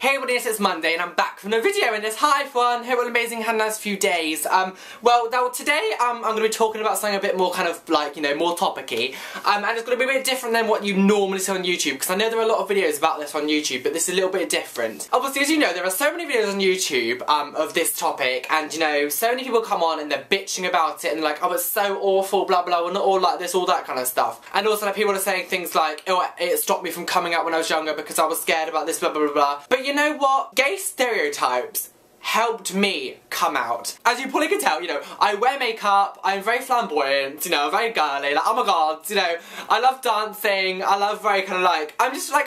Hey everybody, it's Monday and I'm back from the video in this. Hi everyone, hope you're amazing, had a nice few days. Today I'm going to be talking about something a bit more kind of like, you know, more topicy. And it's going to be a bit different than what you normally see on YouTube, because I know there are a lot of videos about this on YouTube, but this is a little bit different. Obviously, as you know, there are so many videos on YouTube of this topic, and you know, so many people come on and they're bitching about it and like, oh, it's so awful, blah blah, we're not all like this, all that kind of stuff. And also like, people are saying things like, oh, it stopped me from coming out when I was younger because I was scared about this, blah blah blah blah. But you know what? Gay stereotypes helped me come out. As you probably can tell, you know, I wear makeup, I'm very flamboyant, you know, very girly, like, oh my god, you know, I love dancing, I love very kind of like, I'm just like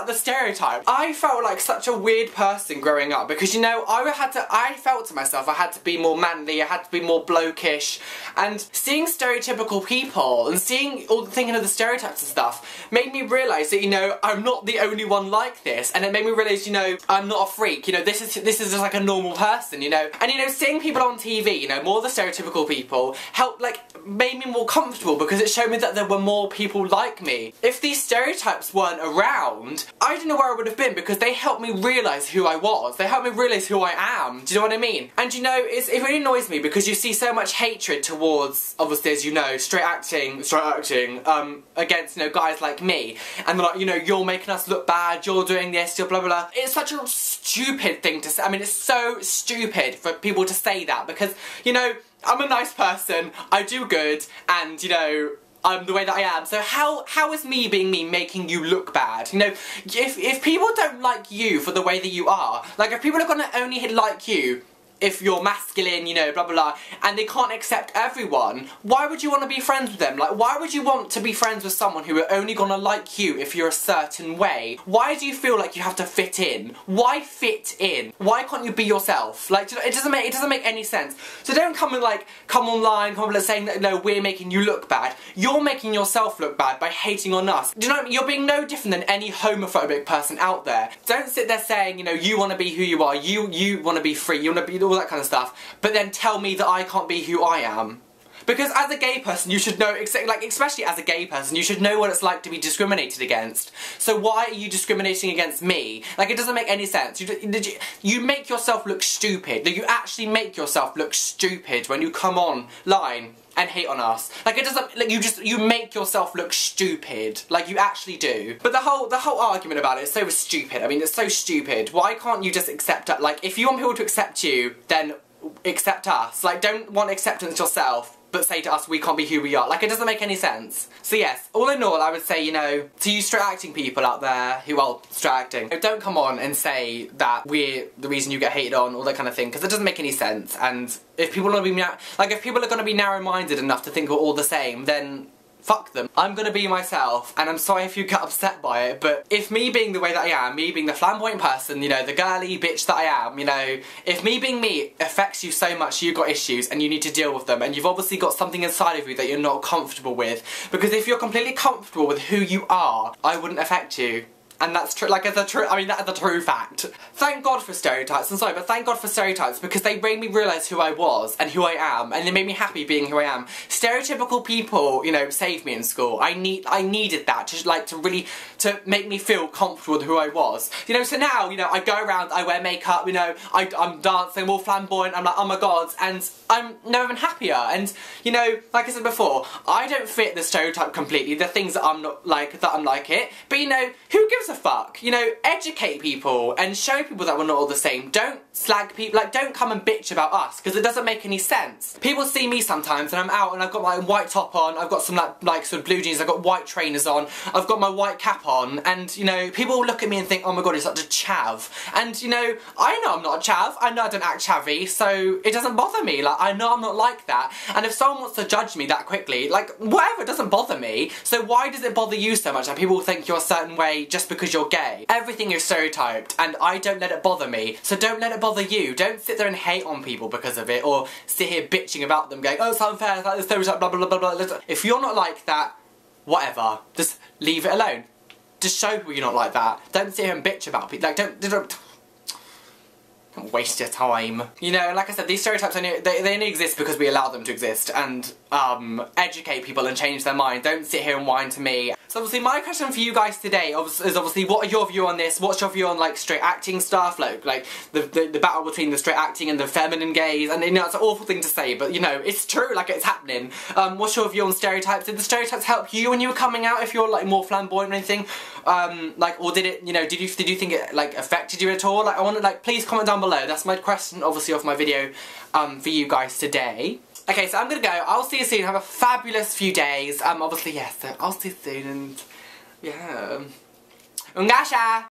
the stereotype. I felt like such a weird person growing up because, you know, I felt to myself I had to be more manly, I had to be more blokish, and seeing stereotypical people and thinking of the stereotypes and stuff made me realise that, you know, I'm not the only one like this, and it made me realise, you know, I'm not a freak, you know, this is just like a normal person, you know. And you know, seeing people on TV, you know, more of the stereotypical people, made me more comfortable because it showed me that there were more people like me. If these stereotypes weren't around, I don't know where I would have been, because they helped me realise who I was. They helped me realise who I am. Do you know what I mean? And you know, it really annoys me because you see so much hatred towards, obviously, as you know, straight acting, against, you know, guys like me. And they're like, you know, you're making us look bad, you're doing this, you're blah blah blah. It's such a stupid thing to say. I mean, it's so stupid for people to say that because, you know, I'm a nice person, I do good, and, you know, I'm the way that I am. So how is me being me making you look bad? You know, if people don't like you for the way that you are, like if people are gonna only like you if you're masculine, you know, blah blah blah, and they can't accept everyone, why would you want to be friends with them? Like, why would you want to be friends with someone who are only gonna like you if you're a certain way? Why do you feel like you have to fit in? Why fit in? Why can't you be yourself? Like, it doesn't make any sense. So don't come online saying that, no, we're making you look bad. You're making yourself look bad by hating on us. Do you know what I mean? You're being no different than any homophobic person out there. Don't sit there saying, you know, you want to be who you are, you want to be free, you want to be all that kind of stuff, but then tell me that I can't be who I am. Because as a gay person, you should know, like, especially as a gay person, you should know what it's like to be discriminated against. So why are you discriminating against me? Like, it doesn't make any sense. You make yourself look stupid. Like, you actually make yourself look stupid when you come online and hate on us. Like, it doesn't, like, you make yourself look stupid. Like, you actually do. But the whole argument about it is so stupid. I mean, it's so stupid. Why can't you just accept it? Like, if you want people to accept you, then accept us. Like, don't want acceptance yourself, but say to us we can't be who we are. Like, it doesn't make any sense. So yes, all in all, I would say, you know, to you straight acting people out there who, well, straight acting, don't come on and say that we're the reason you get hated on, all that kind of thing, because it doesn't make any sense. And if people are going to be narrow-minded enough to think we're all the same, then fuck them. I'm gonna be myself, and I'm sorry if you get upset by it, but if me being the way that I am, me being the flamboyant person, you know, the girly bitch that I am, you know, if me being me affects you so much, you've got issues and you need to deal with them, and you've obviously got something inside of you that you're not comfortable with, because if you're completely comfortable with who you are, I wouldn't affect you. And that's true, like, that is a true fact. Thank God for stereotypes, I'm sorry, but thank God for stereotypes, because they made me realise who I was and who I am, and they made me happy being who I am. Stereotypical people, you know, saved me in school. I needed that to make me feel comfortable with who I was. You know, so now, you know, I go around, I wear makeup, you know, I'm dancing, I'm all flamboyant, I'm like, oh my god, and I'm never even happier. And, you know, like I said before, I don't fit the stereotype completely, the things that I'm not like, that I'm like it, but you know, who gives a fuck? You know, educate people and show people that we're not all the same. Don't slag people, like, don't come and bitch about us, because it doesn't make any sense. People see me sometimes and I'm out and I've got my white top on, I've got some like sort of blue jeans, I've got white trainers on, I've got my white cap on, and you know, people look at me and think, oh my god, he's such a chav. And you know I'm not a chav, I know I don't act chavvy, so it doesn't bother me. Like, I know I'm not like that, and if someone wants to judge me that quickly, like, whatever, it doesn't bother me. So why does it bother you so much that people think you're a certain way just because you're gay? Everything is stereotyped, and I don't let it bother me, so don't let it bother you. Don't sit there and hate on people because of it, or sit here bitching about them going, oh, it's unfair, it's like this stereotype, blah blah blah blah blah. If you're not like that, whatever, just leave it alone. Just show people you're not like that. Don't sit here and bitch about people. Like, don't waste your time. You know, like I said, these stereotypes, they only exist because we allow them to exist, and educate people and change their mind. Don't sit here and whine to me. So obviously my question for you guys today is obviously, what are your view on this? What's your view on like straight acting stuff, like the battle between the straight acting and the feminine gaze? And you know, it's an awful thing to say, but you know, it's true, like it's happening. What's your view on stereotypes? Did the stereotypes help you when you were coming out, if you're like more flamboyant or anything? Like, or did it, you know, did you think it like affected you at all? Like, I want to, like, please comment down below. That's my question, obviously, of my video for you guys today. Okay, so I'm gonna go. I'll see you soon. Have a fabulous few days. Obviously, yes. So I'll see you soon, and yeah. Ungasha.